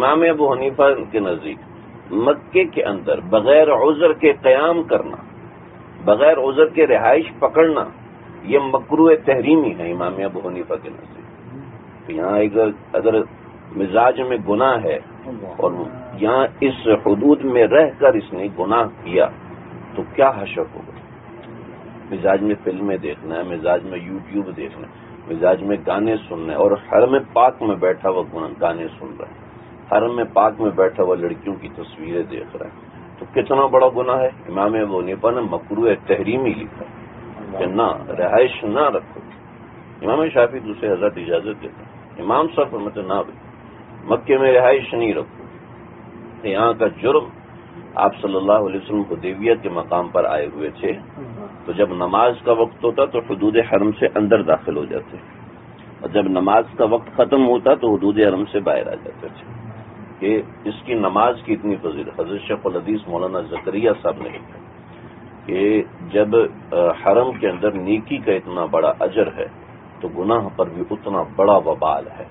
امام ابو حنیفہ کے نزدیک مکے کے اندر بغیر عذر کے قیام کرنا، بغیر عذر کے رہائش پکڑنا، یہ مکروہ تحریمی ہے امام ابو حنیفہ کے نزدیک. تو یہاں اگر مزاج میں گناہ ہے اور یہاں اس حدود میں رہ کر اس نے گناہ کیا تو کیا حشر ہوگا؟ مزاج میں فلمیں دیکھنا ہے، مزاج میں یوٹیوب دیکھنا ہے، مزاج میں گانے سننا ہے، اور حرم پاک میں بیٹھا ہوا گانے سن رہا ہے، حرم پاک میں بیٹھا ہوا لڑکیوں کی تصویریں دیکھ رہا ہے، تو کتنا بڑا گناہ ہے. امام ابو حنیفہ نے مکروہ تحریمی لکھا کہ نہ، رہائش نہ رکھو. امام شافعی دوسرے حضرت اجازت دیتے ہیں. امام صاحب فرماتے نہ بھائی مکے میں رہائش نہیں رکھو. یہاں کا جرم، آپ صلی اللہ علیہ وسلم حدیبیہ کے مقام پر آئے ہوئے تھے، تو جب نماز کا وقت ہوتا تو حدود حرم سے اندر داخل ہو جاتے، اور جب نماز کا وقت ختم ہوتا تو حدود حرم سے باہر آ جاتے تھے. کہ اس کی نماز کی اتنی فضیلت حضرت شیخ الحدیث مولانا زکریا صاحب نے لکھا کہ جب حرم کے اندر نیکی کا اتنا بڑا اجر ہے تو گناہ پر بھی اتنا بڑا وبال ہے.